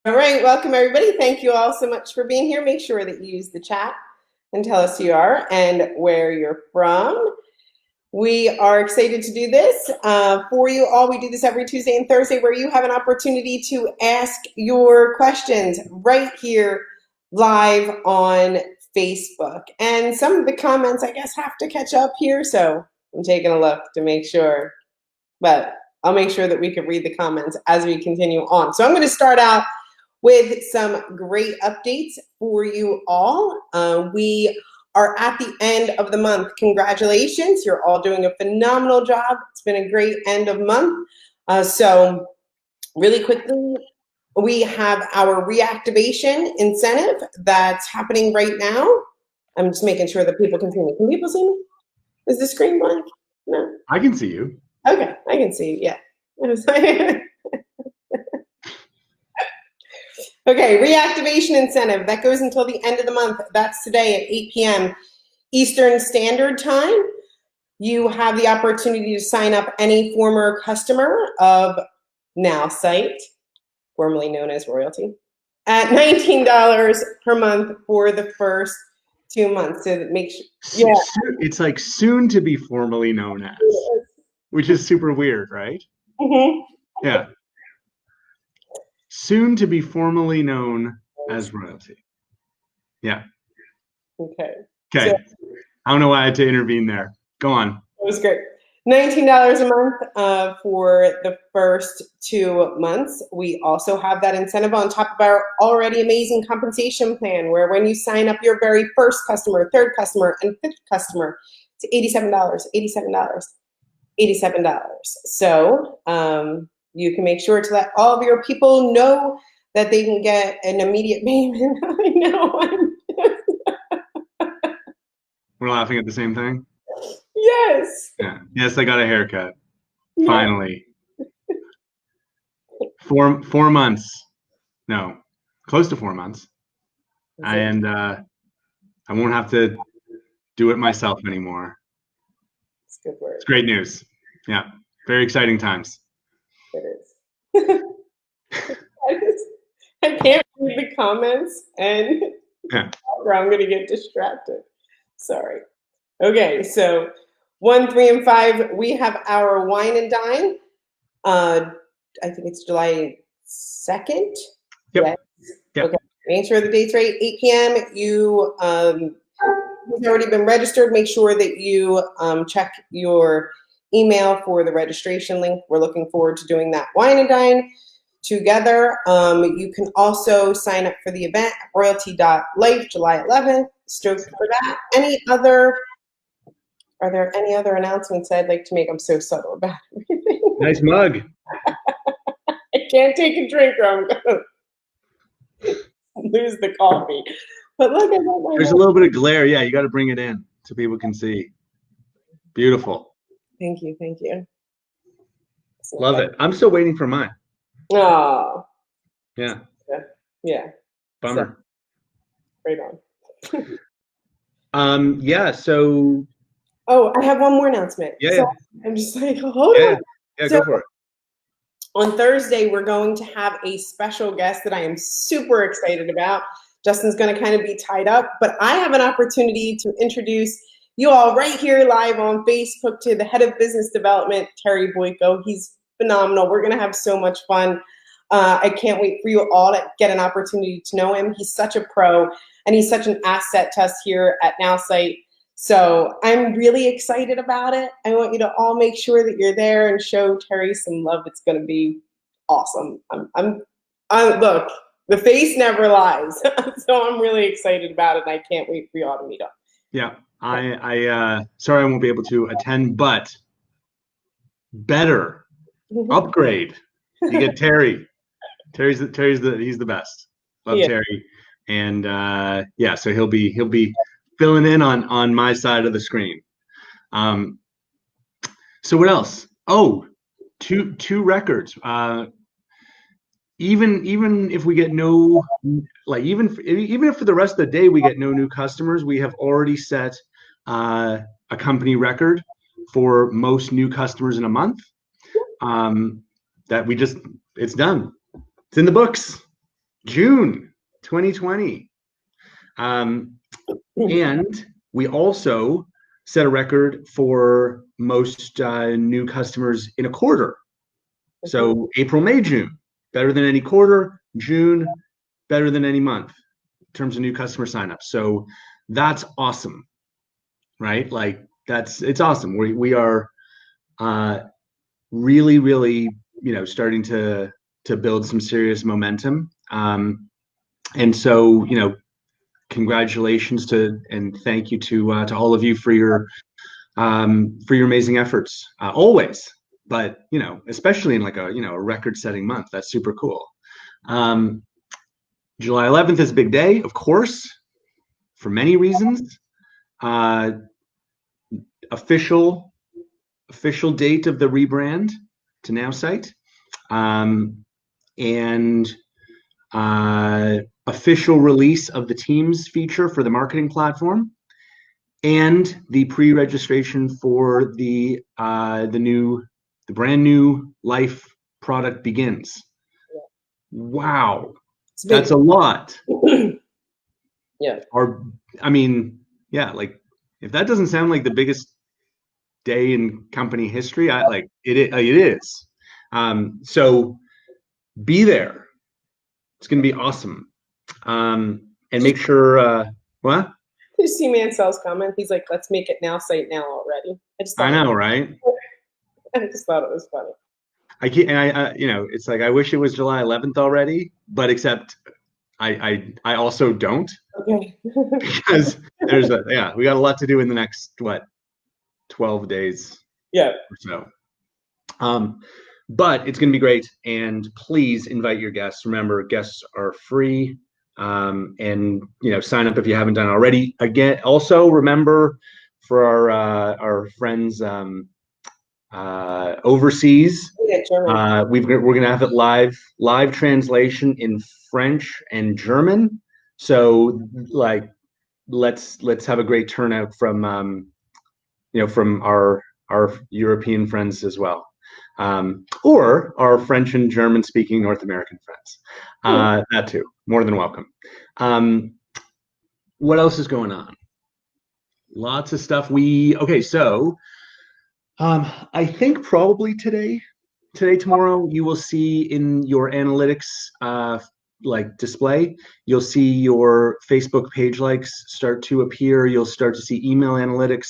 All right, welcome everybody. Thank you all so much for being here. Make sure that you use the chat and tell us who you are and where you're from. We are excited to do this for you all. We do this every Tuesday and Thursday where you have an opportunity to ask your questions right here live on Facebook. And some of the comments, I guess, have to catch up here. So I'm taking a look to make sure, but I'll make sure that we can read the comments as we continue on. So I'm going to start out with some great updates for you all. We are at the end of the month. Congratulations, you're all doing a phenomenal job. It's been a great end of month. So really quickly, we have our reactivation incentive that's happening right now. I'm just making sure that people can see me. Can people see me? Is the screen blank? No. I can see you. Okay, I can see you, yeah. Okay, reactivation incentive, that goes until the end of the month. That's today at 8 p.m. Eastern Standard Time. You have the opportunity to sign up any former customer of Nowsite, formerly known as Royalty, at $19 per month for the first 2 months. So that makes yeah, it's like soon to be formally known as, which is super weird, right? Mm-hmm. Yeah. Soon to be formally known as Royalty. Yeah. Okay. Okay. So, I don't know why I had to intervene there. Go on. It was great. $19 a month for the first 2 months. We also have that incentive on top of our already amazing compensation plan, where when you sign up your very first customer, third customer, and fifth customer, it's $87. So you can make sure to let all of your people know that they can get an immediate payment. I know. We're laughing at the same thing? Yes. Yeah. Yes, I got a haircut. Yeah. Finally. 4 months. No, close to 4 months. And I won't have to do it myself anymore. It's good work. It's great news. Yeah. Very exciting times. It is. I can't read the comments and or I'm going to get distracted. Sorry. Okay, so 1, 3, and 5, we have our wine and dine. I think it's July 2nd. Yep. Yes. Okay. Make sure the date's right. 8 p.m. You have already been registered. Make sure that you check your email for the registration link. We're looking forward to doing that wine and dine together. You can also sign up for the event at royalty.life, July 11th. Stoked for that. Are there any other announcements I'd like to make? I'm so subtle about everything. Nice mug. I can't take a drink or I'm going to lose the coffee. But look at that. There's a little bit of glare. Yeah, you got to bring it in so people can see. Beautiful. Thank you. Thank you. Love it. I'm still waiting for mine. Oh. Yeah. Yeah. Bummer. So, right on. Yeah, so. Oh, I have one more announcement. Yeah. So I'm just like, hold on. Yeah, go for it. On Thursday, we're going to have a special guest that I am super excited about. Justin's going to kind of be tied up, but I have an opportunity to introduce you all right here live on Facebook to the head of business development, Terry Boyko. He's phenomenal. We're going to have so much fun. I can't wait for you all to get an opportunity to know him. He's such a pro, and he's such an asset to us here at Nowsite. So I'm really excited about it. I want you to all make sure that you're there and show Terry some love. It's going to be awesome. Look, the face never lies. So I'm really excited about it. And I can't wait for you all to meet up. Yeah, I sorry I won't be able to attend, but better upgrade. You get Terry. He's the best. Love Terry. And yeah, so he'll be filling in on my side of the screen. So what else? Oh, two records. Even if we get no, like even if for the rest of the day we get no new customers, we have already set a company record for most new customers in a month. That it's done. It's in the books. June 2020. And we also set a record for most new customers in a quarter. So April, May, June, better than any quarter. June, better than any month in terms of new customer signups. So that's awesome, right? Like it's awesome. We are really, really, starting to build some serious momentum. And so, congratulations and thank you to all of you for your amazing efforts always. But especially in like a record-setting month, that's super cool. July 11th is a big day, of course, for many reasons. Official date of the rebrand to Nowsite, and official release of the Teams feature for the marketing platform, and the pre-registration for the brand new Life product begins. Wow, that's a lot. Yeah. Like if that doesn't sound like the biggest day in company history, it is. So be there. It's going to be awesome. And make sure, what? Did you see Mansell's comment? He's like, let's make it Nowsite now already. I know, right? I just thought it was funny. It's like, I wish it was July 11th already, but except I also don't. Okay. Because we got a lot to do in the next, 12 days. Yeah. Or so. But it's going to be great, and please invite your guests. Remember, guests are free, and sign up if you haven't done it already. Again, also remember for our friends overseas, we're going to have it live translation in French and German. So let's have a great turnout from from our European friends as well. Or our French and German speaking North American friends. That too, more than welcome. What else is going on? Lots of stuff. So I think probably today, tomorrow, you will see in your analytics display, you'll see your Facebook page likes start to appear. You'll start to see email analytics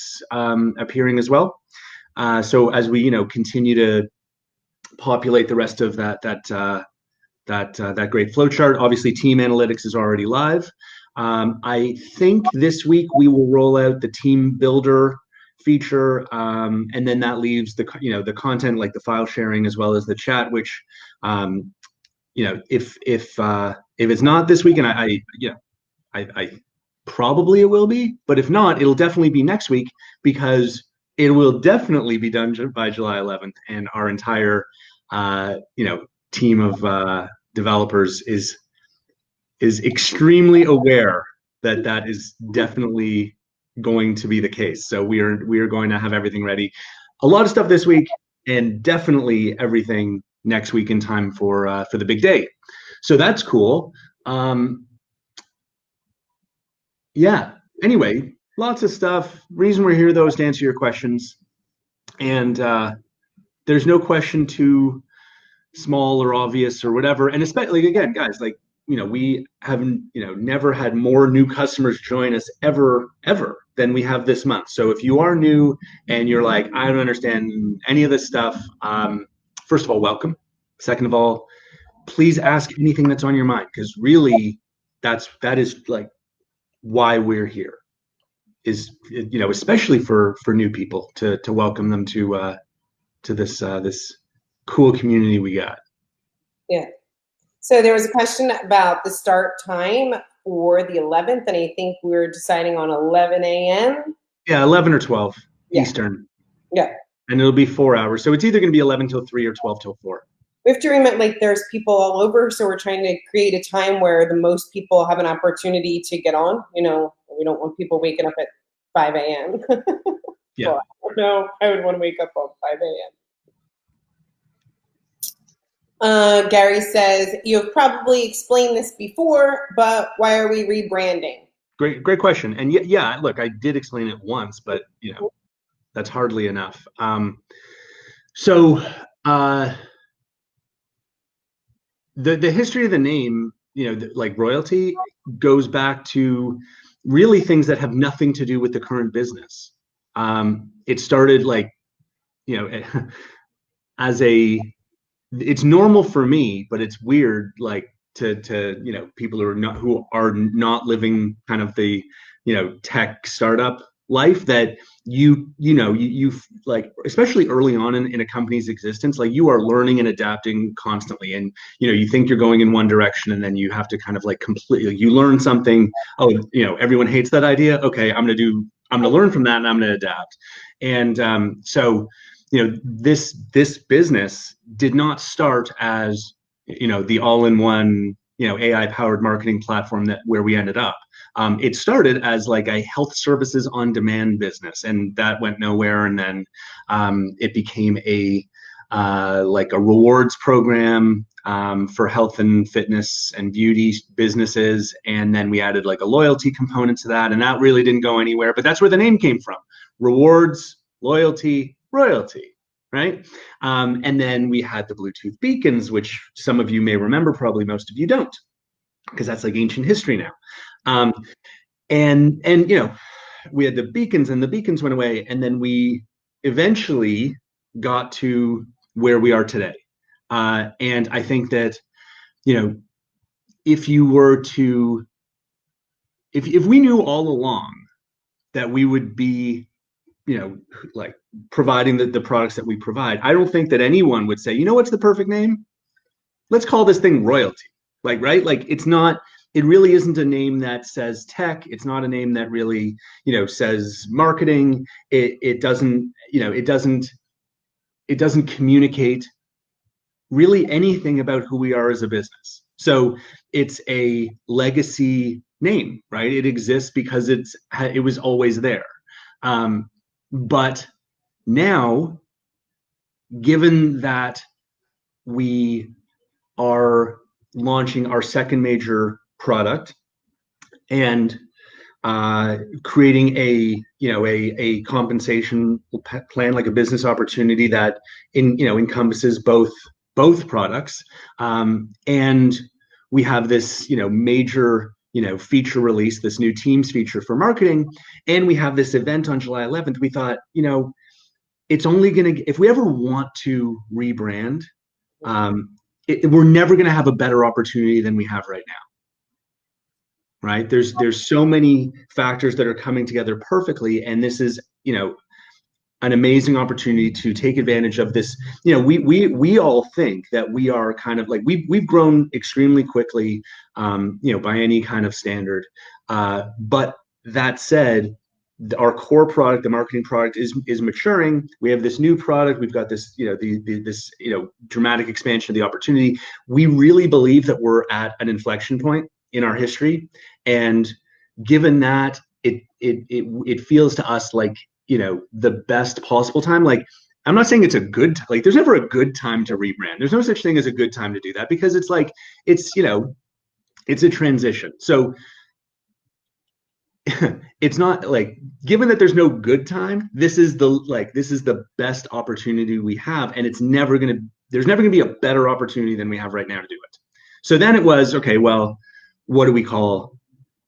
appearing as well. So as we continue to populate the rest of that great flowchart, obviously Team Analytics is already live. I think this week we will roll out the Team Builder feature, and then that leaves the content, like the file sharing as well as the chat, which if it's not this week, and I probably it will be, but if not, it'll definitely be next week, because it will definitely be done by July 11th, and our entire team of developers is extremely aware that is definitely going to be the case. So we are going to have everything ready. A lot of stuff this week, and definitely everything next week in time for the big day. So that's cool. Anyway, lots of stuff. Reason we're here, though, is to answer your questions. And there's no question too small or obvious or whatever. And especially, again, guys, we haven't, never had more new customers join us ever than we have this month. So if you are new and you're like, I don't understand any of this stuff, first of all, welcome. Second of all, please ask anything that's on your mind, because really that is like why we're here, is especially for new people, to welcome them to this cool community we got. Yeah. So there was a question about the start time for the 11th, and I think we're deciding on 11 a.m. Yeah, 11 or 12 Eastern. Yeah. And it'll be 4 hours. So it's either going to be 11 till 3 or 12 till 4. We have to remember, there's people all over, so we're trying to create a time where the most people have an opportunity to get on. We don't want people waking up at 5 a.m. Yeah. No, I would want to wake up at 5 a.m. Gary says, you have probably explained this before, but why are we rebranding? Great question. And yeah, look, I did explain it once, but that's hardly enough. So the history of the name, like royalty, goes back to really things that have nothing to do with the current business. It started like, as it's normal for me, but it's weird, like to people who are not living kind of the tech startup life, that you like, especially early on in a company's existence, like you are learning and adapting constantly, and you think you're going in one direction, and then you have to kind of like completely, you learn something. Oh, everyone hates that idea. Okay, I'm gonna learn from that, and I'm gonna adapt. And so this business did not start as the all-in-one AI powered marketing platform where we ended up. It started as like a health services on demand business, and that went nowhere. And then it became like a rewards program for health and fitness and beauty businesses. And then we added like a loyalty component to that, and that really didn't go anywhere. But that's where the name came from: rewards, loyalty, royalty, right? And then we had the Bluetooth beacons, which some of you may remember, probably most of you don't, because that's like ancient history now. And we had the beacons, and the beacons went away, and then we eventually got to where we are today. And I think that if you were to, if we knew all along that we would be like providing the products that we provide, I don't think that anyone would say, what's the perfect name? Let's call this thing royalty. Like, right? Like, it really isn't a name that says tech. It's not a name that really, says marketing. It doesn't communicate really anything about who we are as a business. So it's a legacy name, right? It exists because it was always there. But now, given that we are launching our second major product and creating a compensation plan, like a business opportunity that encompasses both products, and we have this major feature release, this new Teams feature for marketing, and we have this event on July 11th. We thought, it's only gonna, if we ever want to rebrand, we're never going to have a better opportunity than we have right now, right? There's so many factors that are coming together perfectly, and this is an amazing opportunity to take advantage of this. We all think that we are kind of like, we've grown extremely quickly, by any kind of standard. But that said, our core product, the marketing product, is maturing. We have this new product. We've got this, this dramatic expansion of the opportunity. We really believe that we're at an inflection point in our history, and given that, it feels to us like the best possible time. Like, I'm not saying it's a good, like, there's never a good time to rebrand. There's no such thing as a good time to do that, because it's like, it's a transition. So it's not like, given that there's no good time, this is the best opportunity we have, and there's never going to be a better opportunity than we have right now to do it. So then it was, okay, well, what do we call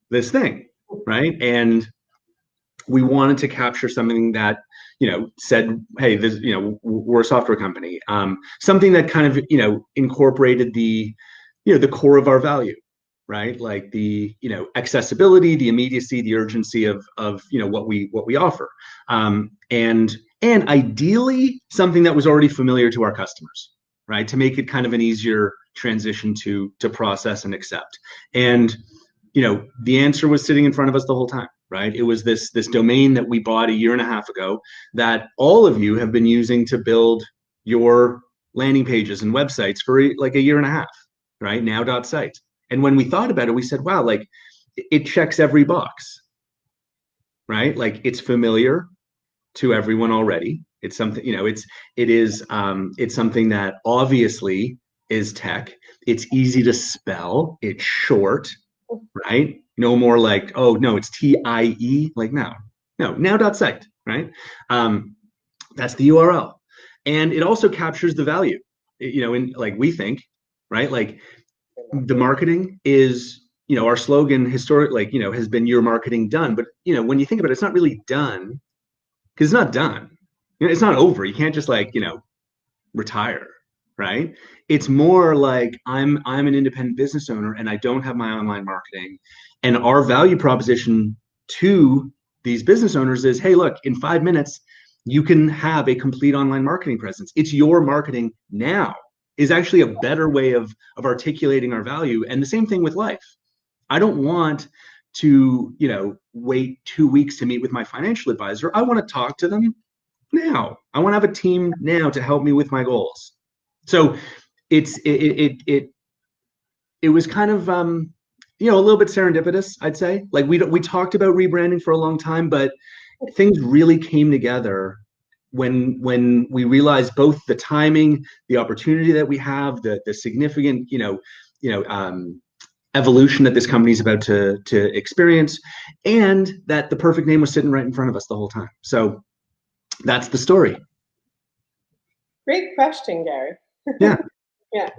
this thing, right? And we wanted to capture something that said, hey, this, we're a software company, something that kind of incorporated the the core of our value, right? Like the accessibility, the immediacy, the urgency of what we offer, and ideally something that was already familiar to our customers, right? To make it kind of an easier transition to process and accept. And the answer was sitting in front of us the whole time, right? It was this domain that we bought a year and a half ago that all of you have been using to build your landing pages and websites for like a year and a half, right? Now.site. And when we thought about it, we said, wow, like, it checks every box, right? Like, it's familiar to everyone already. It's something, it's something that obviously is tech. It's easy to spell. It's short, right? No more like, oh no, it's TIE. Like no, now.site, right? That's the URL. And it also captures the value, in like we think, right? Like the marketing is, our slogan historic, has been your marketing done. But, when you think about it, it's not really done because it's not done. It's not over. You can't just retire, right? It's more like I'm an independent business owner and I don't have my online marketing. And our value proposition to these business owners is, hey, look, in 5 minutes, you can have a complete online marketing presence. It's your marketing now is actually a better way of articulating our value. And the same thing with life. I don't want to, wait 2 weeks to meet with my financial advisor. I want to talk to them now. I want to have a team now to help me with my goals. So it was kind of a little bit serendipitous, I'd say. Like we talked about rebranding for a long time, but things really came together when we realized both the timing, the opportunity that we have, the significant evolution that this company is about to experience, and that the perfect name was sitting right in front of us the whole time. So that's the story. Great question, Gary. Yeah. Yeah.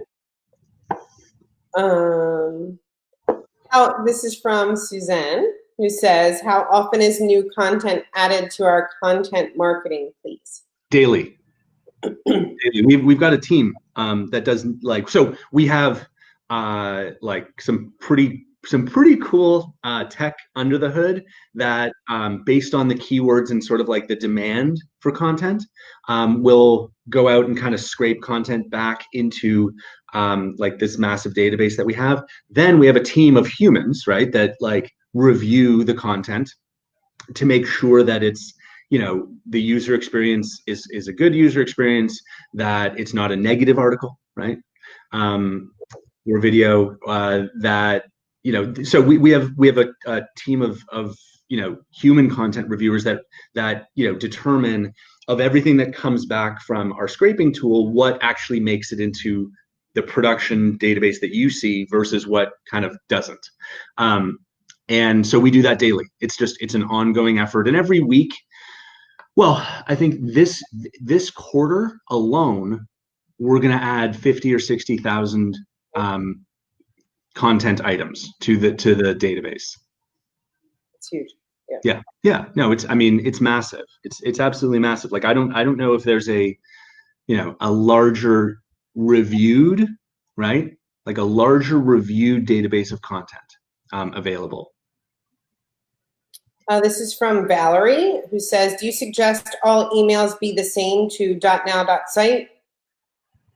This is from Suzanne, who says, how often is new content added to our content marketing, please? Daily. Daily. We've got a team that does so we have some pretty cool tech under the hood that based on the keywords and sort of like the demand for content, will go out and kind of scrape content back into this massive database that we have. Then we have a team of humans, right, that review the content to make sure that it's the user experience is a good user experience, that it's not a negative article, right? Or video that so we have a team of human content reviewers that determine of everything that comes back from our scraping tool what actually makes it into the production database that you see versus what kind of doesn't. And so we do that daily. It's an ongoing effort, and every week, well, I think this quarter alone we're going to add 50 or 60,000 content items to the database. It's huge. Yeah. No, it's massive. It's absolutely massive. Like I don't know if there's a larger reviewed, right? Like a larger reviewed database of content available. This is from Valerie, who says, do you suggest all emails be the same to .now.site?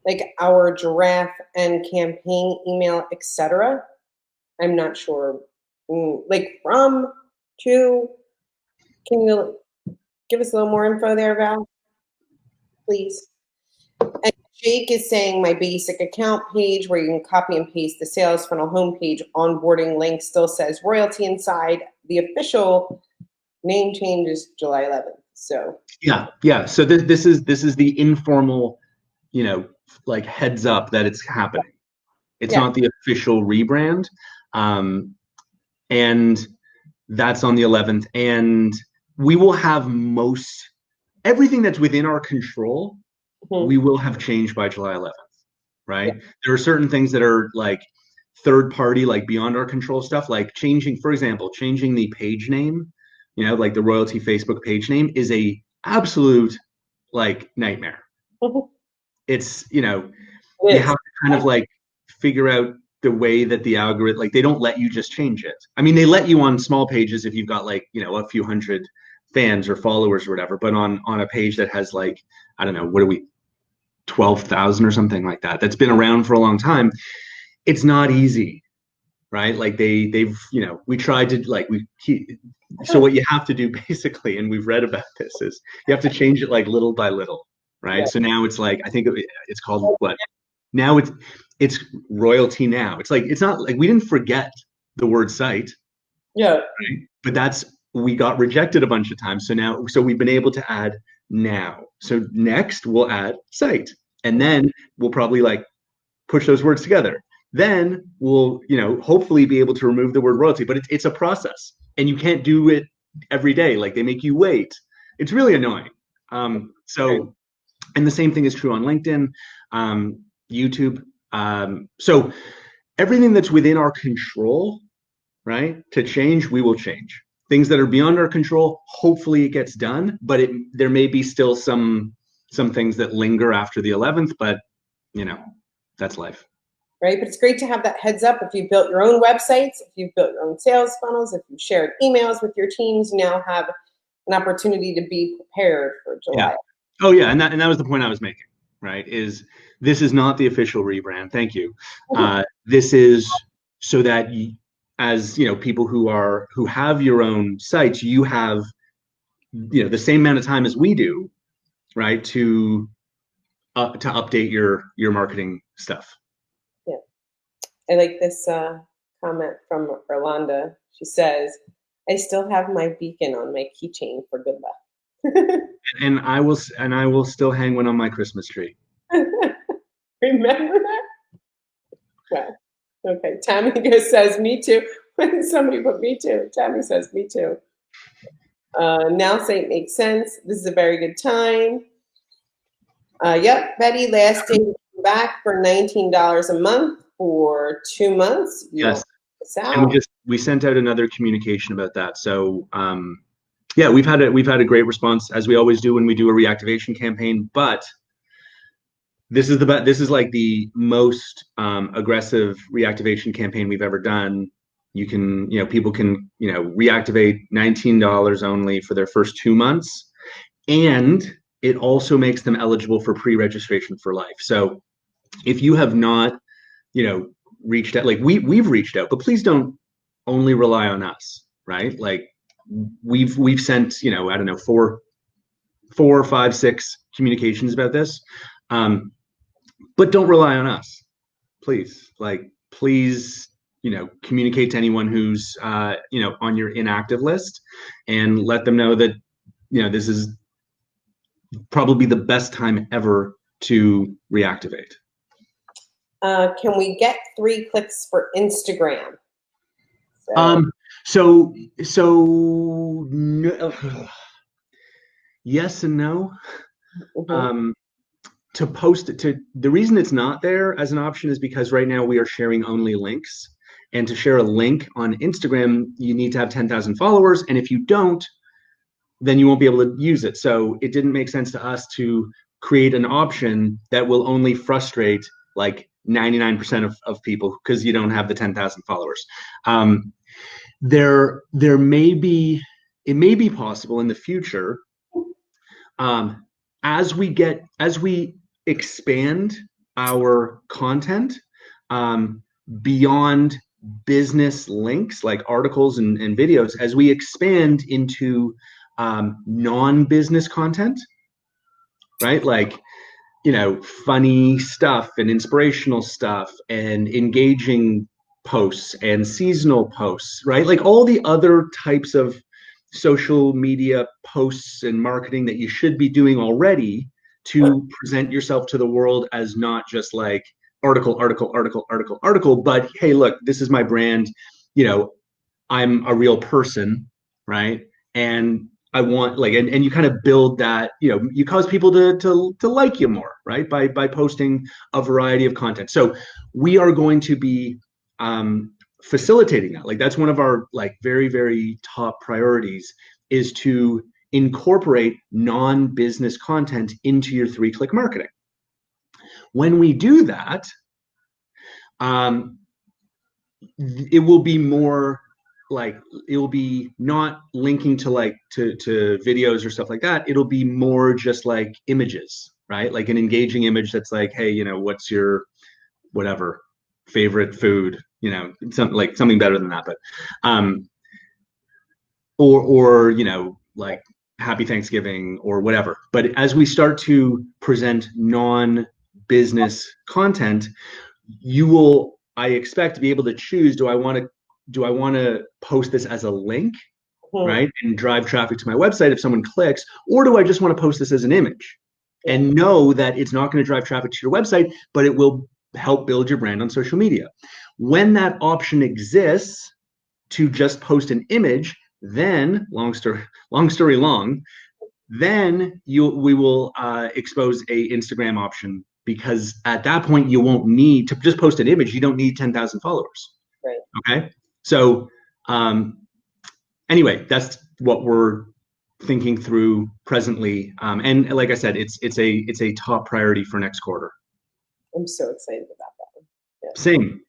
Like our giraffe and campaign email, etc. I'm not sure. Like from, to, can you give us a little more info there, Val? Please. And Jake is saying my basic account page where you can copy and paste the sales funnel homepage onboarding link still says royalty inside. The official name change is July 11th. So yeah. So this is the informal, heads up that it's happening. It's not the official rebrand. And that's on the 11th. And we will have everything that's within our control, we will have changed by July 11th, right? Yeah. There are certain things that are third party, beyond our control stuff, changing the page name, like the royalty Facebook page name is a absolute nightmare. It's, you have to kind of figure out the way that the algorithm, they don't let you just change it. I mean, they let you on small pages if you've got a few hundred fans or followers or whatever, but on a page that has I don't know, what are we, 12,000 or something like that, that's been around for a long time, it's not easy, right? They've we tried to so what you have to do basically, and we've read about this, is you have to change it little by little, right? Yeah. So now it's I think it's called what? Now it's royalty now. It's not we didn't forget the word site. Yeah. Right? But we got rejected a bunch of times. So we've been able to add now. So next we'll add site. And then we'll probably push those words together. Then we'll, hopefully be able to remove the word royalty, but it's a process and you can't do it every day. Like they make you wait. It's really annoying. And the same thing is true on LinkedIn, YouTube. So everything that's within our control, right, to change, we will change. Things that are beyond our control, hopefully it gets done, but there may be still some things that linger after the 11th, but that's life. Right, but it's great to have that heads up. If you've built your own websites, if you've built your own sales funnels, if you've shared emails with your teams, you now have an opportunity to be prepared for July. Yeah. Oh yeah, and that was the point I was making, right? Is this is not the official rebrand. Thank you. This is so that as people who have your own sites, you have the same amount of time as we do, right? To update your marketing stuff. Yeah, I like this comment from Orlando. She says, "I still have my beacon on my keychain for good luck." And I will still hang one on my Christmas tree. Remember that? Well, okay. Tammy says, "Me too." When somebody put "me too," Tammy says, "Me too." Nowsite makes sense. This is a very good time. Yep, Betty, last day to come back for $19 a month for 2 months. Yes. And we sent out another communication about that. So yeah, we've had a great response, as we always do when we do a reactivation campaign. But this is like the most aggressive reactivation campaign we've ever done. You can, people can, reactivate $19 only for their first 2 months, and it also makes them eligible for pre-registration for life. So if you have not, reached out, like we've reached out, but please don't only rely on us, right? Like we've sent, I don't know, four or five, 6 communications about this. But don't rely on us, please. Like, please, communicate to anyone who's, on your inactive list, and let them know that, this is probably the best time ever to reactivate. Can we get 3 clicks for Instagram? So no, yes and no. Mm-hmm. To post it, the reason it's not there as an option is because right now we are sharing only links, and to share a link on Instagram, you need to have 10,000 followers, and if you don't, then you won't be able to use it. So it didn't make sense to us to create an option that will only frustrate like 99% of people because you don't have the 10,000 followers. It may be possible in the future, as we expand our content beyond business links like articles and videos, as we expand into non-business content, right? Like, funny stuff and inspirational stuff and engaging posts and seasonal posts, right? Like all the other types of social media posts and marketing that you should be doing already to present yourself to the world as not just like article, but hey, look, this is my brand. I'm a real person, right? And I want and you kind of build that, you cause people to like you more, right? By posting a variety of content. So we are going to be facilitating that. Like that's one of our very, very top priorities, is to incorporate non-business content into your 3-click marketing. When we do that, it will be more it will be not linking to videos or stuff like that. It'll be more just like images, right? Like an engaging image that's like, hey, what's your whatever favorite food, something better than that, but or like happy Thanksgiving or whatever. But as we start to present non-business content, you will, I expect, to be able to choose, do I want to post this as a link, right, and drive traffic to my website if someone clicks, or do I just want to post this as an image and know that it's not going to drive traffic to your website, but it will help build your brand on social media. When that option exists to just post an image, then long story long, then we will expose a Instagram option, because at that point you won't need to just post an image. You don't need 10,000 followers. Right. Okay. So anyway, that's what we're thinking through presently. And like I said, it's a top priority for next quarter. I'm so excited about that one. Yeah. Same.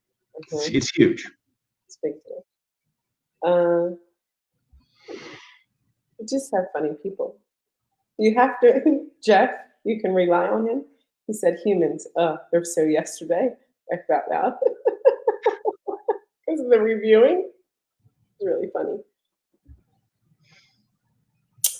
Mm-hmm. It's huge. It's big too. Just have funny people. You have to, Jeff, you can rely on him. He said humans, they're so yesterday. I found out. Because of the reviewing. It's really funny.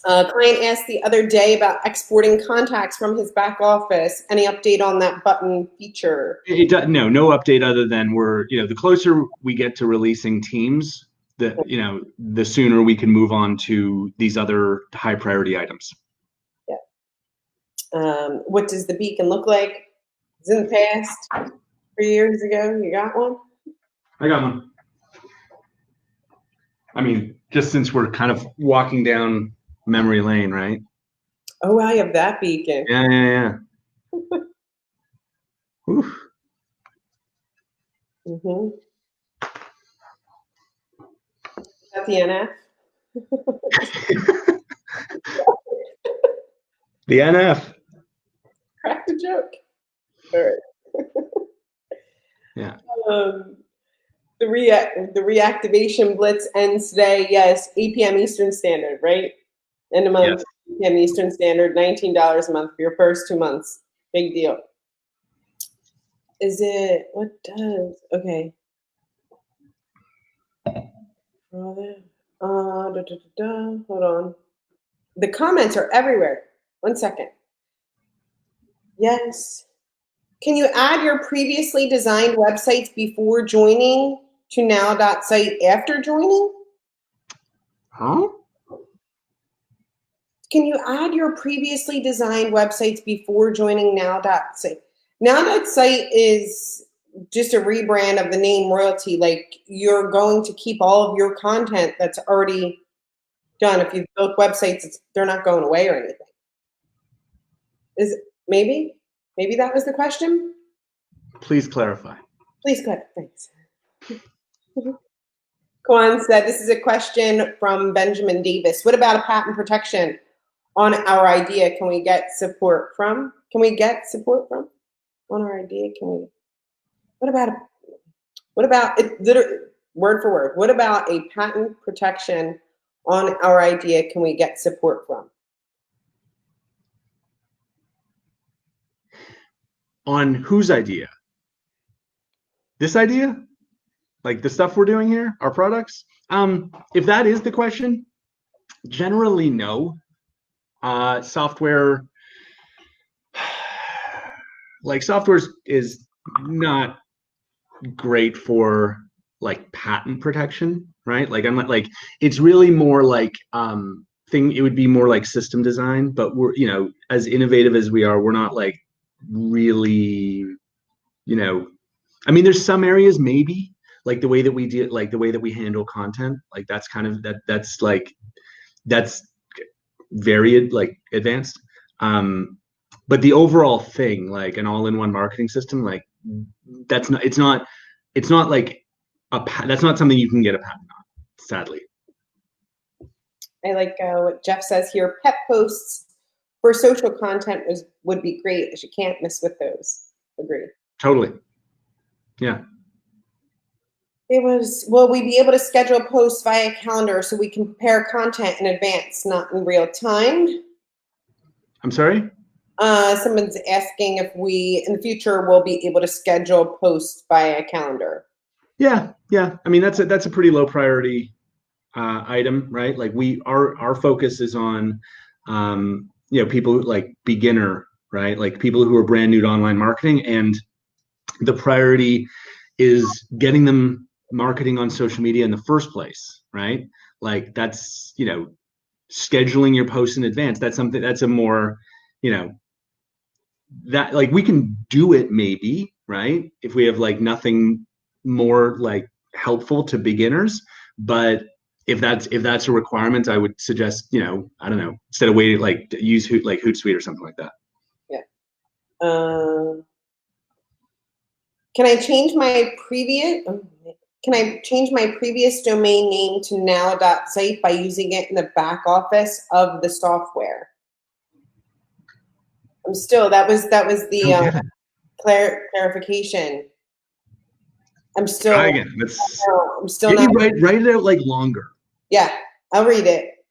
Client asked the other day about exporting contacts from his back office. Any update on that button feature? No update other than the closer we get to releasing Teams, the sooner we can move on to these other high priority items. Yeah. What does the beacon look like? It's in the past. 3 years ago, you got one? I got one. I mean, just since we're kind of walking down memory lane, right? Oh, I have that beacon. Yeah. Oof. Mm-hmm. Is that the NF? The NF. Cracked a joke. All right. Yeah. The reactivation blitz ends today. Yes, 8 p.m. Eastern Standard, right? End of month, Yes. 8 p.m. Eastern Standard, $19 a month for your first 2 months. Big deal. Is it, what does, okay. Hold on. The comments are everywhere. 1 second. Yes. Can you add your previously designed websites before joining to now.site after joining? Huh? Can you add your previously designed websites before joining now.site? Now.site is just a rebrand of the name Royalty. Like, you're going to keep all of your content that's already done. If you've built websites, they're not going away or anything. Is it, maybe that was the question? Please clarify. Please clarify. Thanks. Kwan said, this is a question from Benjamin Davis. What about a patent protection on our idea? Can we get support from? On our idea? What about it? Literally, word for word. What about a patent protection on our idea? Can we get support from? On whose idea? This idea? Like the stuff we're doing here, our products? If that is the question, generally no. Software is not great for like patent protection, right? Like it's really more like it would be more like system design, but we're, as innovative as we are, we're not like really, I mean, there's some areas maybe like the way that we do, like the way that we handle content, like that's kind of that's very like advanced. But the overall thing, like an all-in-one marketing system, like it's not like that's not something you can get a patent on, sadly. I like what Jeff says here. Pet posts for social content would be great, as you can't miss with those. Agree. Totally. Yeah. It was, will we be able to schedule posts via calendar so we can prepare content in advance, not in real time? I'm sorry? Someone's asking if we, in the future, will be able to schedule posts via calendar. Yeah. I mean, that's a pretty low priority item, right? Like our focus is on, people like beginner, right? Like people who are brand new to online marketing, and the priority is getting them marketing on social media in the first place, right? Like that's, scheduling your posts in advance. That's something that's a more, that like we can do it maybe, right? If we have like nothing more like helpful to beginners, but if that's a requirement, I would suggest, I don't know, instead of waiting, like use Hootsuite or something like that. Yeah. Can I change my previous domain name to now.site by using it in the back office of the software? That was the clarification. I'm still. Try again. I'm still Maybe not. write it out like longer. Yeah, I'll read it.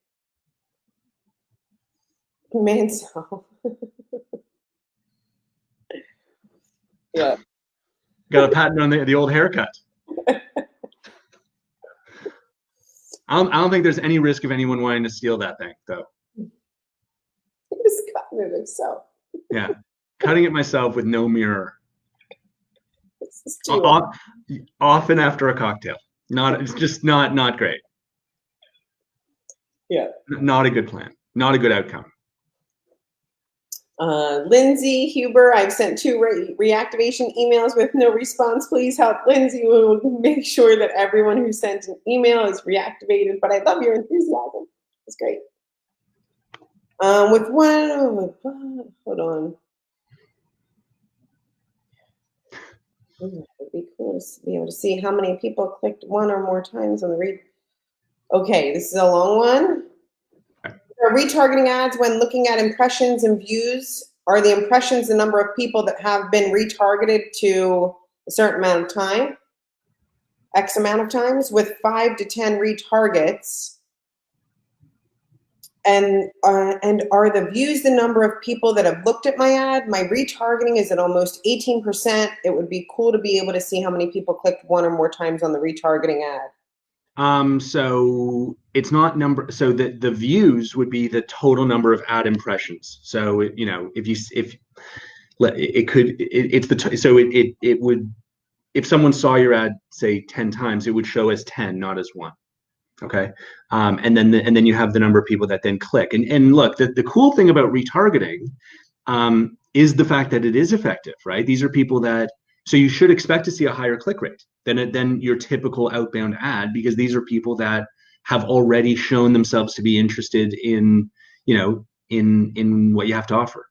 Mansell. Yeah. Got a patent on the old haircut. I don't think there's any risk of anyone wanting to steal that thing, though. He was cutting it himself. Yeah, cutting it myself with no mirror. Often after a cocktail. It's just not great. Yeah. Not a good plan. Not a good outcome. Lindsay Huber, I've sent 2 reactivation emails with no response. Please help Lindsay. We will make sure that everyone who sent an email is reactivated. But I love your enthusiasm. It's great. Hold on. It would be cool to be able to see how many people clicked 1 or more times on the read. Okay, this is a long one. Retargeting ads when looking at impressions and views. Are the impressions the number of people that have been retargeted to a certain amount of time, X amount of times, with 5 to 10 retargets? And are the views the number of people that have looked at my ad? My retargeting is at almost 18%. It would be cool to be able to see how many people clicked 1 or more times on the retargeting ad. So it's not number. So the views would be the total number of ad impressions. So if someone saw your ad say 10 times, it would show as 10, not as 1. Okay. And then you have the number of people that then click. And look, the cool thing about retargeting is the fact that it is effective, right? These are people so you should expect to see a higher click rate than your typical outbound ad, because these are people that have already shown themselves to be interested in what you have to offer.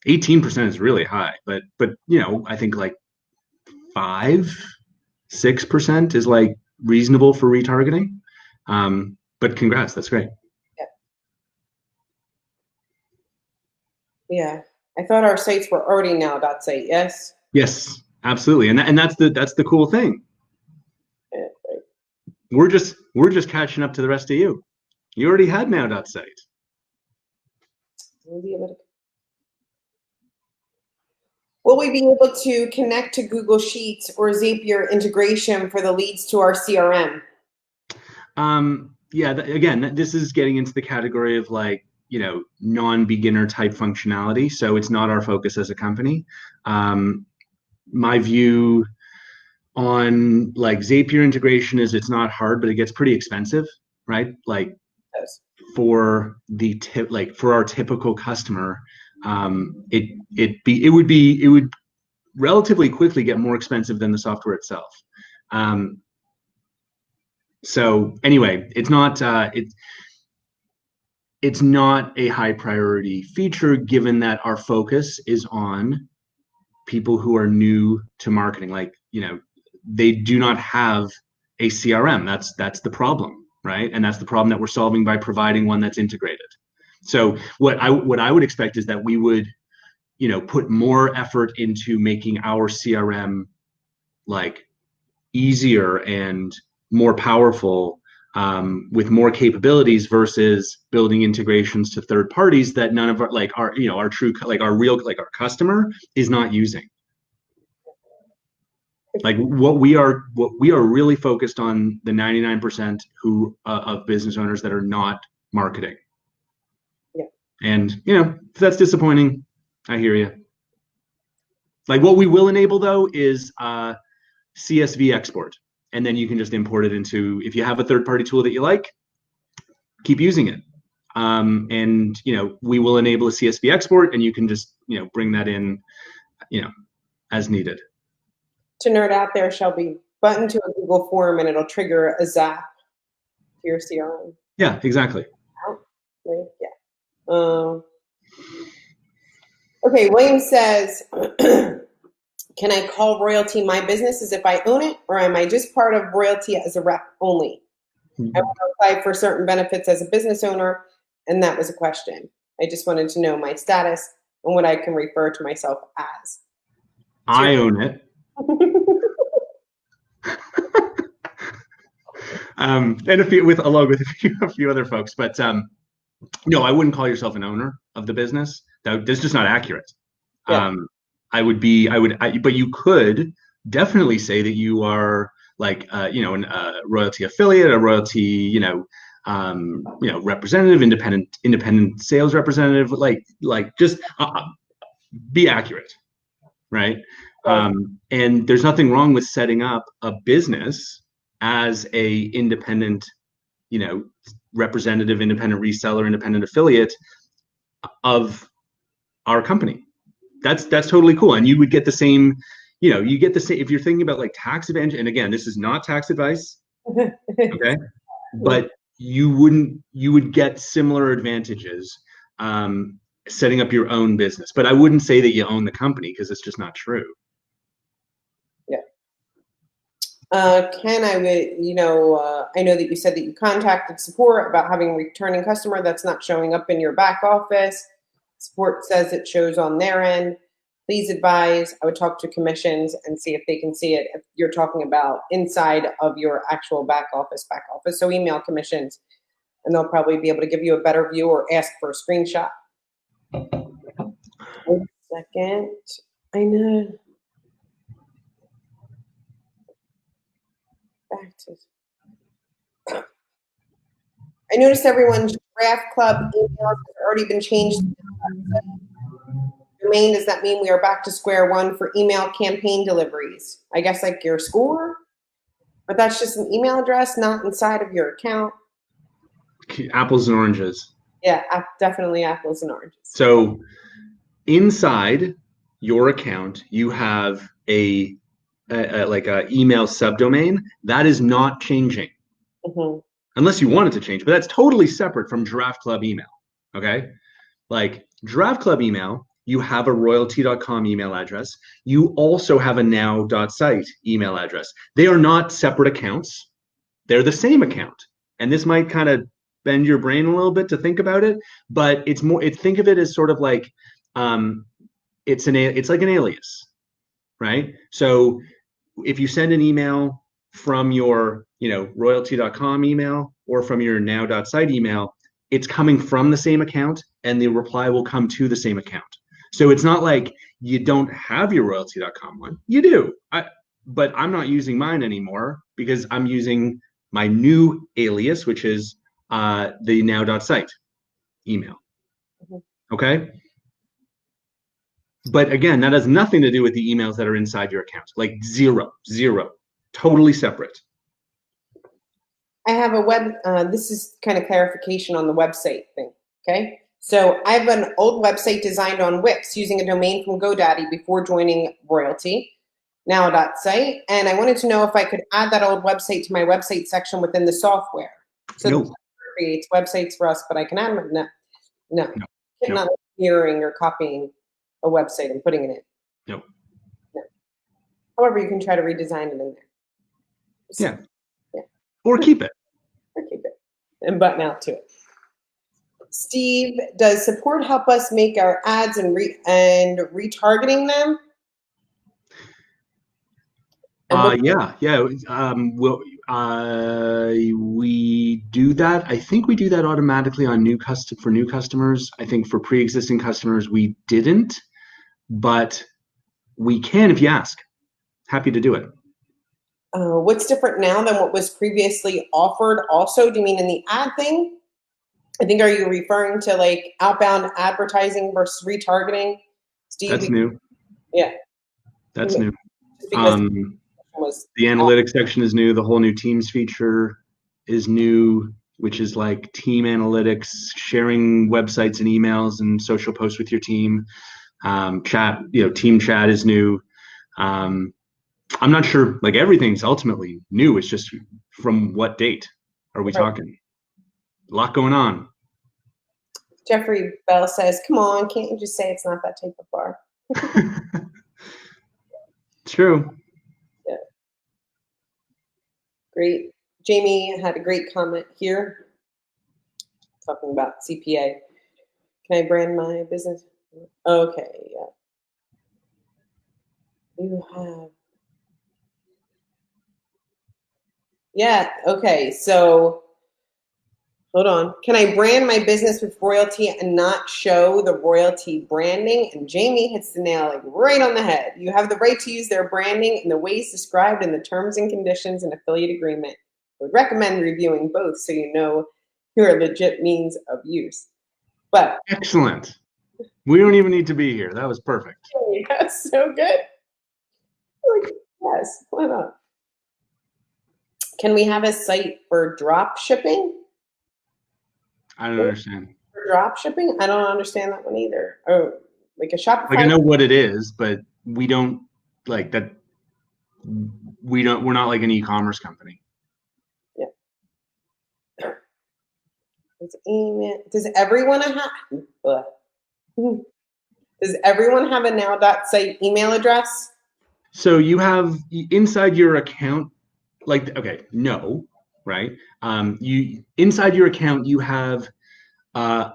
18% is really high, but I think like 5-6% is like reasonable for retargeting. But congrats, that's great. Yeah. I thought our sites were already now.site. Yes. Yes, absolutely, and that's the cool thing. Yeah, right. We're just catching up to the rest of you. You already had now.site. Will we be able to connect to Google Sheets or Zapier integration for the leads to our CRM? Yeah. Again, this is getting into the category of like non-beginner type functionality. So it's not our focus as a company. My view on like Zapier integration is it's not hard, but it gets pretty expensive, right? Like for our typical customer, it would relatively quickly get more expensive than the software itself. So anyway, it's not a high priority feature, given that our focus is on people who are new to marketing. Like, they do not have a CRM. That's the problem, right? And that's the problem that we're solving by providing one that's integrated. So what I would expect is that we would, put more effort into making our CRM like easier and more powerful, with more capabilities, versus building integrations to third parties that none of our our customer is not using. Like what we are really focused on, the 99% of business owners that are not marketing. Yeah. And if that's disappointing, I hear you. Like what we will enable though is CSV export, and then you can just import it into, if you have a third-party tool that you like, keep using it. And we will enable a CSV export, and you can just bring that in, as needed. To nerd out, there shall be button to a Google form, and it'll trigger a zap to your CRM. Yeah, exactly. Yeah. Okay, William says, can I call Royalty my business as if I own it, or am I just part of Royalty as a rep only? I want to apply for certain benefits as a business owner, and that was a question. I just wanted to know my status and what I can refer to myself as. I own it. And along with a few other folks, but no, I wouldn't call yourself an owner of the business. That's just not accurate. Yeah. But you could definitely say that you are like, a Royalty affiliate, a Royalty, representative, independent sales representative, like just be accurate, right? And there's nothing wrong with setting up a business as a independent, representative, independent reseller, independent affiliate of our company. That's totally cool. And you would get the same, you get the same, if you're thinking about like tax advantage, and again, this is not tax advice, okay? But you would get similar advantages setting up your own business. But I wouldn't say that you own the company, because it's just not true. Yeah. Ken, I know that you said that you contacted support about having a returning customer that's not showing up in your back office. Support says it shows on their end. Please advise. I would talk to commissions and see if they can see it. If you're talking about inside of your actual back office. So email commissions, and they'll probably be able to give you a better view or ask for a screenshot. 1 second. I know. I noticed everyone's draft club emails have already been changed. Domain, does that mean we are back to square one for email campaign deliveries? I guess like your score, but that's just an email address, not inside of your account. Apples and oranges. Yeah, definitely apples and oranges. So inside your account, you have a email subdomain that is not changing, unless you want it to change. But that's totally separate from Giraffe Club email. Okay, like Giraffe Club email, you have a royalty.com email address. You also have a now.site email address. They are not separate accounts. They're the same account. And this might kind of bend your brain a little bit to think about it, but think of it as sort of like, it's like an alias, right? So if you send an email from your, royalty.com email or from your now.site email, it's coming from the same account, and the reply will come to the same account. So it's not like you don't have your royalty.com one. You do. But I'm not using mine anymore because I'm using my new alias, which is the now.site email. Okay? But again, that has nothing to do with the emails that are inside your account. Like zero, totally separate. I have this is kind of clarification on the website thing, okay? So I have an old website designed on Wix using a domain from GoDaddy before joining Royalty, now.site, and I wanted to know if I could add that old website to my website section within the software. So No. It creates websites for us, but I can add them. No. Not mirroring or copying a website and putting it in. No. However, you can try to redesign it in there. Yeah. Or keep it. And button out to it. Steve, does support help us make our ads and retargeting them? We do that. I think we do that automatically on for new customers. I think for pre-existing customers we didn't, but we can if you ask. Happy to do it. What's different now than what was previously offered? Also, do you mean in the ad thing? I think, are you referring to like outbound advertising versus retargeting? Steve, that's new. Yeah, that's new. The analytics section is new. The whole new Teams feature is new, which is like team analytics, sharing websites and emails and social posts with your team. Chat, team chat is new. I'm not sure, like everything's ultimately new. It's just from what date are we talking? A lot going on. Jeffrey Bell says, come on, can't you just say it's not that type of bar? True. Yeah. Great. Jamie had a great comment here talking about CPA. Can I brand my business? Okay, yeah. You have. Yeah, okay. So hold on. Can I brand my business with royalty and not show the royalty branding? And Jamie hits the nail like right on the head. You have the right to use their branding in the ways described in the terms and conditions and affiliate agreement. I would recommend reviewing both so you know your legit means of use. But excellent. We don't even need to be here. That was perfect. That's so good. Like, yes, why not? Can we have a site for drop shipping? I don't understand. For drop shipping? I don't understand that one either. Oh, like a Shopify. Like I know what it is, but we don't like that. We're not like an e-commerce company. Yeah. Does everyone have? Does everyone have a now.site email address? So you have inside your account, like, okay, no, right? You inside your account, you have a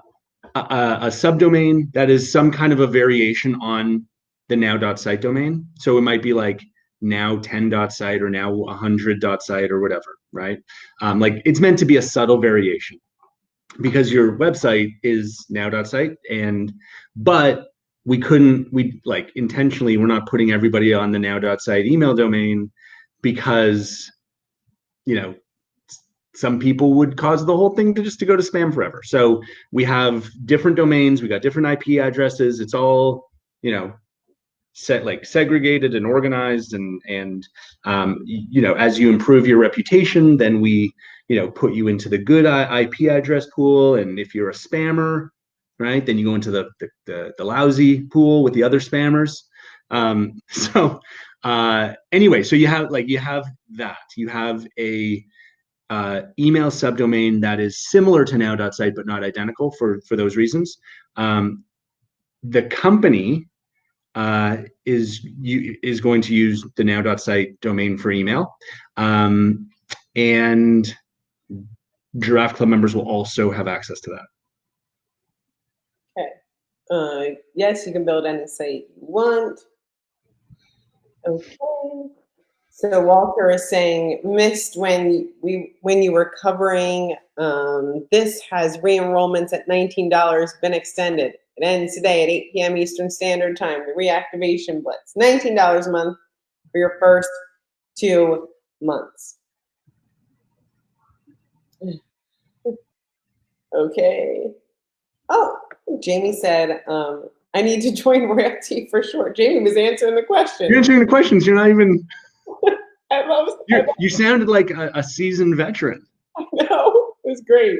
subdomain that is some kind of a variation on the now.site domain. So it might be like now10.site or now100.site or whatever, right? Like it's meant to be a subtle variation because your website is now.site but we like intentionally we're not putting everybody on the now.site email domain because some people would cause the whole thing to go to spam forever. So we have different domains, we got different IP addresses. It's all set like segregated and organized, and as you improve your reputation, then we put you into the good IP address pool. And if you're a spammer, right, then you go into the lousy pool with the other spammers. Anyway, so you have that. You have a email subdomain that is similar to now.site but not identical for those reasons. The company is going to use the now.site domain for email, and Giraffe Club members will also have access to that. Okay. Yes, you can build any site you want. Okay. So Walter is saying, missed when you were covering this has re-enrollments at $19 been extended. It ends today at 8 p.m. Eastern Standard Time. The reactivation blitz, $19 a month for your first 2 months. Okay. Oh, Jamie said, I need to join royalty for sure. Jamie was answering the question. You're answering the questions. You're not even. I love you sounded like a seasoned veteran. I know. It was great.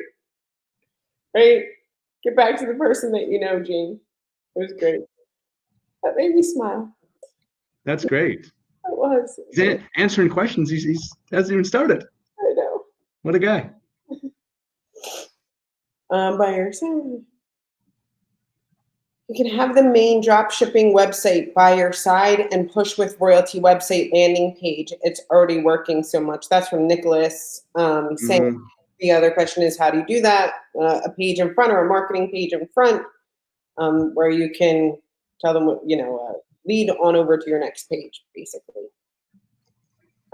Right? Get back to the person that you know, Gene. It was great. That made me smile. That's great. It was. He's answering questions. He hasn't even started. I know. What a guy. By yourself. You can have the main drop shipping website by your side and push with royalty website landing page. It's already working so much. That's from Nicholas saying the other question is, how do you do that? A page in front or a marketing page in front where you can tell them, lead on over to your next page, basically.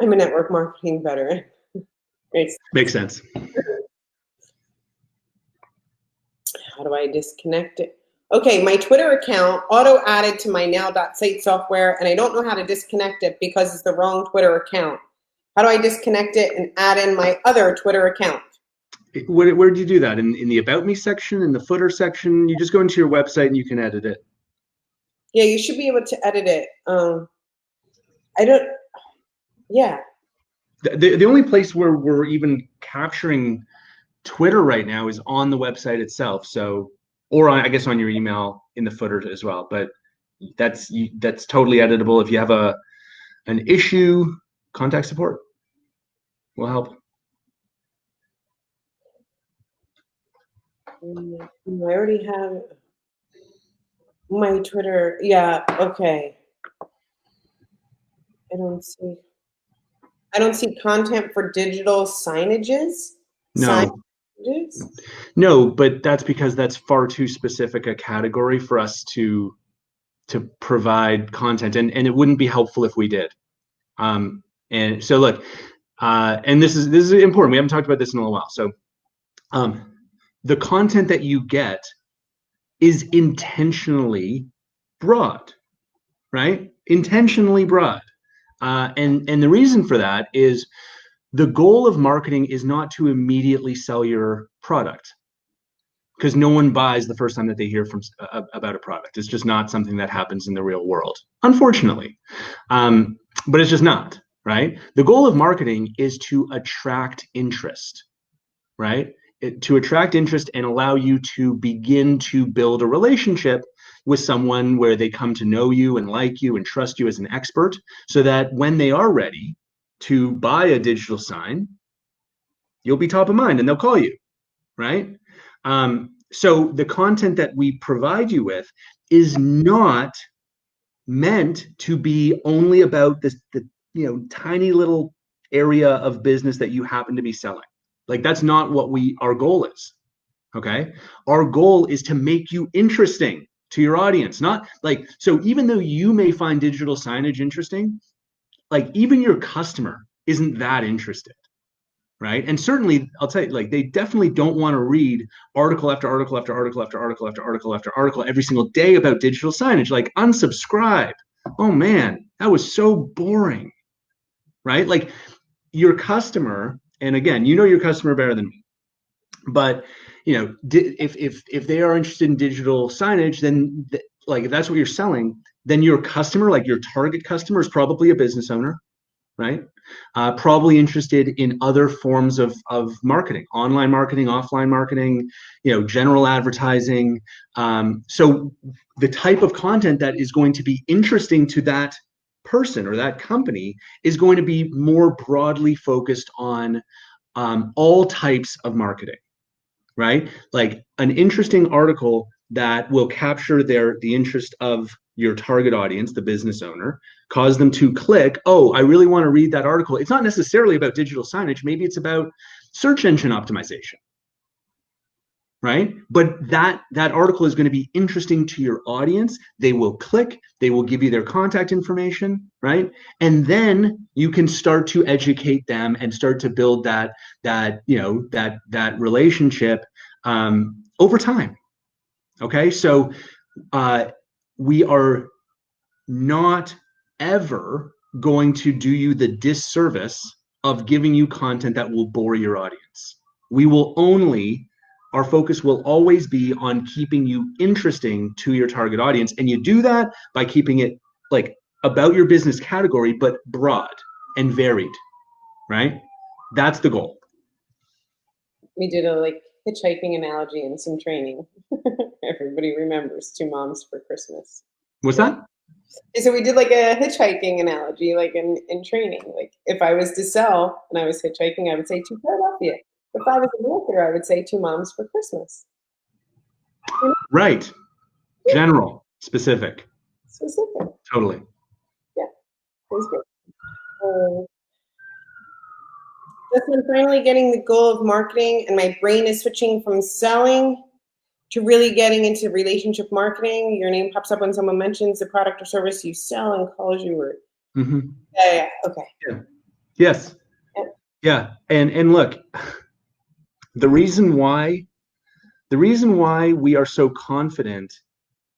I'm a network marketing veteran. Makes sense. How do I disconnect it? Okay, my Twitter account auto-added to my now.site software, and I don't know how to disconnect it because it's the wrong Twitter account. How do I disconnect it and add in my other Twitter account? Where do you do that? In the About Me section, in the footer section? You just go into your website and you can edit it. Yeah, you should be able to edit it. Yeah. The only place where we're even capturing Twitter right now is on the website itself. So, or I guess on your email in the footer as well. But that's totally editable. If you have a an issue, contact support will help. I already have my Twitter. Yeah, okay. I don't see content for digital signages. No. No, but that's because that's far too specific a category for us to provide content, and it wouldn't be helpful if we did. And so look, and this is important. We haven't talked about this in a little while. So the content that you get is intentionally broad, right? Intentionally broad. And the reason for that is the goal of marketing is not to immediately sell your product, because no one buys the first time that they hear about a product. It's just not something that happens in the real world, unfortunately. But it's just not, right? The goal of marketing is to attract interest, right? To attract interest and allow you to begin to build a relationship with someone where they come to know you and like you and trust you as an expert, so that when they are ready to buy a digital sign, you'll be top of mind and they'll call you, right? So the content that we provide you with is not meant to be only about the tiny little area of business that you happen to be selling. Like, that's not what our goal is. Okay. Our goal is to make you interesting to your audience. Not like, so even though you may find digital signage interesting, like even your customer isn't that interested. Right. And certainly I'll tell you, like, they definitely don't want to read article after article after article after article after article after article every single day about digital signage. Like, unsubscribe. Oh man, that was so boring. Right. Like, your customer, and again, you know your customer better than me, but if they are interested in digital signage, then like, if that's what you're selling, then your customer, like your target customer, is probably a business owner, right? Probably interested in other forms of marketing, online marketing, offline marketing, general advertising. So the type of content that is going to be interesting to that person or that company is going to be more broadly focused on all types of marketing, right? Like an interesting article that will capture the interest of your target audience, the business owner, cause them to click, oh, I really want to read that article. It's not necessarily about digital signage. Maybe it's about search engine optimization, right? But that article is going to be interesting to your audience. They will click, they will give you their contact information, right? And then you can start to educate them and start to build that relationship over time. Okay, so we are not ever going to do you the disservice of giving you content that will bore your audience. Our focus will always be on keeping you interesting to your target audience. And you do that by keeping it like about your business category, but broad and varied, right? That's the goal. We did a hitchhiking analogy in some training. Everybody remembers 2 moms for Christmas. What's that? So we did like a hitchhiking analogy, like in training. Like, if I was to sell and I was hitchhiking, I would say to Philadelphia. If I was a realtor, I would say 2 moms for Christmas. Right. General, specific. Specific. Totally. Yeah, it was good. Justin, I'm finally getting the goal of marketing, and my brain is switching from selling to really getting into relationship marketing. Your name pops up when someone mentions the product or service you sell and calls you. Mm-hmm. Yeah. Okay. Yeah. Yes. Yeah. And look, the reason why we are so confident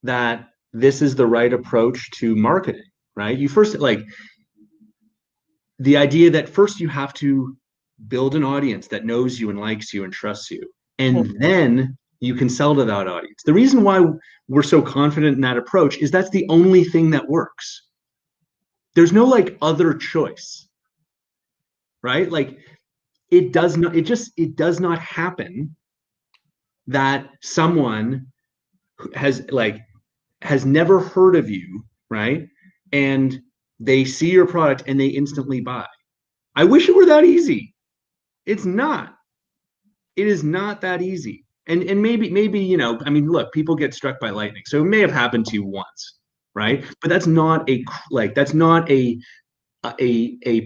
that this is the right approach to marketing, right? You first, like, the idea that first you have to build an audience that knows you and likes you and trusts you, and then you can sell to that audience. The reason why we're so confident in that approach is that's the only thing that works. There's no other choice, right? Like, it does not happen that someone has never heard of you, right? And They see your product and they instantly buy. I wish it were that easy. It's not. It is not that easy. And maybe, I mean, look, people get struck by lightning. So it may have happened to you once, right? But that's not a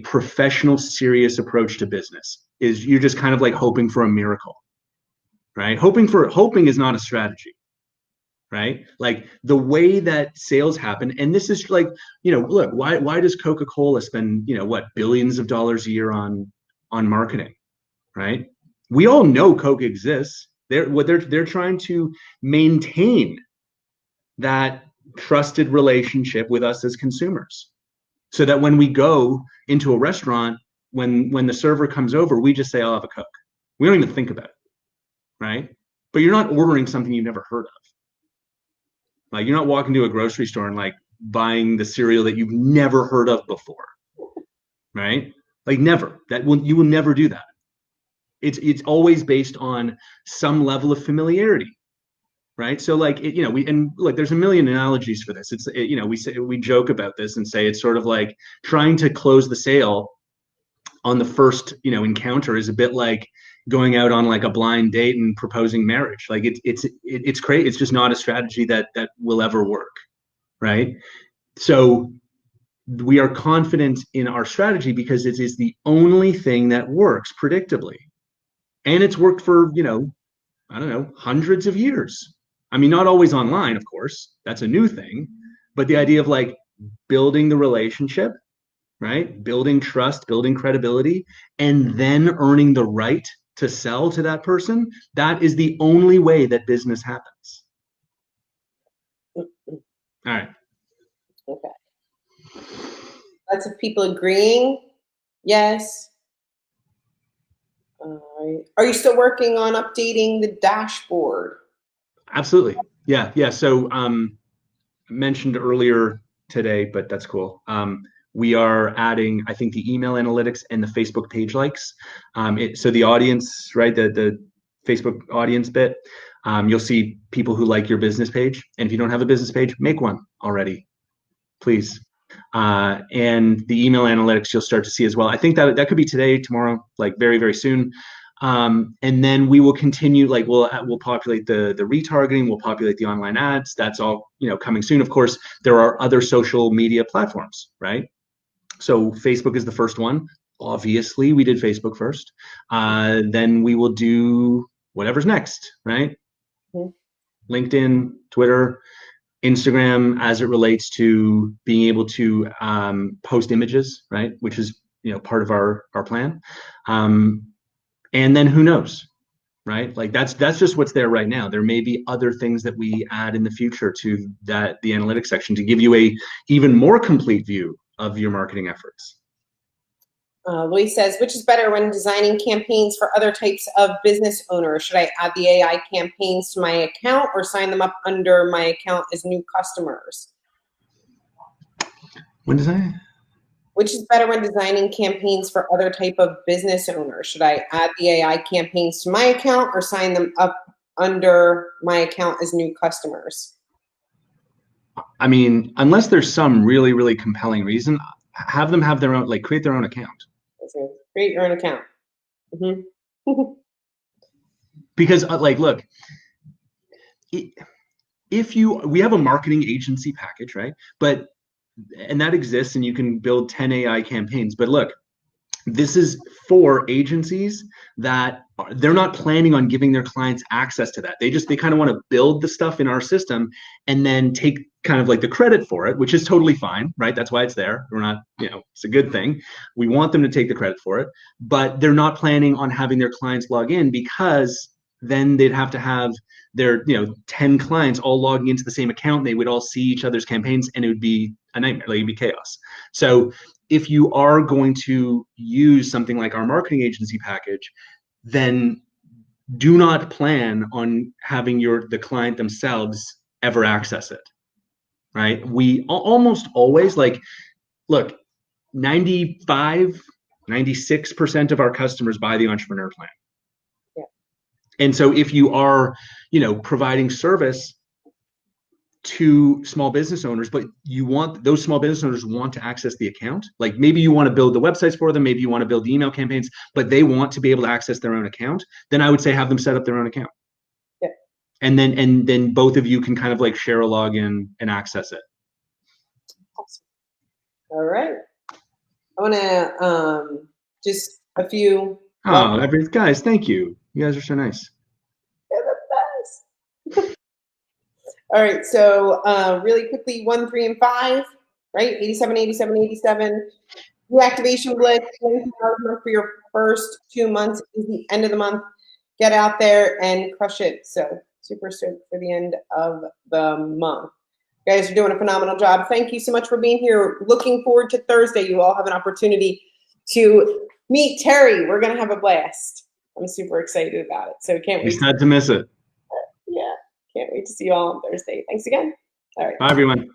professional, serious approach to business. Is you're just kind of like hoping for a miracle, right? Hoping is not a strategy, right? Like the way that sales happen, and this is like, look, why does Coca-Cola spend, what, billions of dollars a year on marketing, right? We all know Coke exists. They're trying to maintain that trusted relationship with us as consumers, so that when we go into a restaurant, when the server comes over, we just say, "I'll have a Coke." We don't even think about it, right? But you're not ordering something you've never heard of. Like you're not walking to a grocery store and like buying the cereal that you've never heard of before, right? Like never. You will never do that. It's always based on some level of familiarity, right? So like and look, there's a million analogies for this. We joke about this and say it's sort of like trying to close the sale on the first encounter is a bit like going out on like a blind date and proposing marriage. Like it's crazy. It's just not a strategy that will ever work, right? So we are confident in our strategy because it is the only thing that works predictably. And it's worked for, I don't know, hundreds of years. I mean, not always online, of course. That's a new thing. But the idea of like building the relationship, right? Building trust, building credibility, and then earning the right to sell to that person, that is the only way that business happens. All right. Okay. Lots of people agreeing. Yes. Are you still working on updating the dashboard? Absolutely. Yeah. So mentioned earlier today, but that's cool. We are adding, I think, the email analytics and the Facebook page likes. So the audience, right, the Facebook audience bit, you'll see people who like your business page. And if you don't have a business page, make one already, please. And the email analytics you'll start to see as well. I think that could be today, tomorrow, like very, very soon. And then we will continue, like we'll populate the retargeting, we'll populate the online ads. That's all coming soon. Of course, there are other social media platforms, right? So Facebook is the first one. Obviously, we did Facebook first. Then we will do whatever's next, right? Mm-hmm. LinkedIn, Twitter, Instagram, as it relates to being able to post images, right? Which is part of our plan. And then who knows, right? Like that's just what's there right now. There may be other things that we add in the future to the analytics section to give you a even more complete view of your marketing efforts. Louise says, which is better when designing campaigns for other types of business owners? Should I add the AI campaigns to my account or sign them up under my account as new customers? Which is better when designing campaigns for other type of business owners? Should I add the AI campaigns to my account or sign them up under my account as new customers? I mean, unless there's some really, really compelling reason, have them have their own, like create their own account. Create your own account. Mm-hmm. Because look, we have a marketing agency package, right? And that exists and you can build 10 AI campaigns. But look, this is for agencies that they're not planning on giving their clients access to that. They kind of want to build the stuff in our system and then take kind of like the credit for it, which is totally fine, right? That's why it's there. We're not, it's a good thing. We want them to take the credit for it, but they're not planning on having their clients log in, because then they'd have to have their 10 clients all logging into the same account. They would all see each other's campaigns and it would be a nightmare. Like it'd be chaos. So if you are going to use something like our marketing agency package, then do not plan on having the client themselves ever access it, right? We almost always look, 95, 96% of our customers buy the entrepreneur plan. Yeah. And so if you are, providing service, to small business owners, but you want those small business owners want to access the account. Like maybe you want to build the websites for them, maybe you want to build the email campaigns, but they want to be able to access their own account. Then I would say have them set up their own account. Yeah. And then both of you can kind of like share a login and access it. Awesome. All right. I want to just a few. Oh, guys, thank you. You guys are so nice. You're the best. All right, so really quickly, 1, 3, and 5, right? 87, 87, 87. Reactivation blitz, 20 hours a month for your first 2 months is the end of the month. Get out there and crush it. So super stoked for the end of the month. You guys are doing a phenomenal job. Thank you so much for being here. Looking forward to Thursday. You all have an opportunity to meet Terry. We're going to have a blast. I'm super excited about it. So can't wait. It's not to miss it. Yeah. Can't wait to see you all on Thursday. Thanks again. All right. Bye, everyone.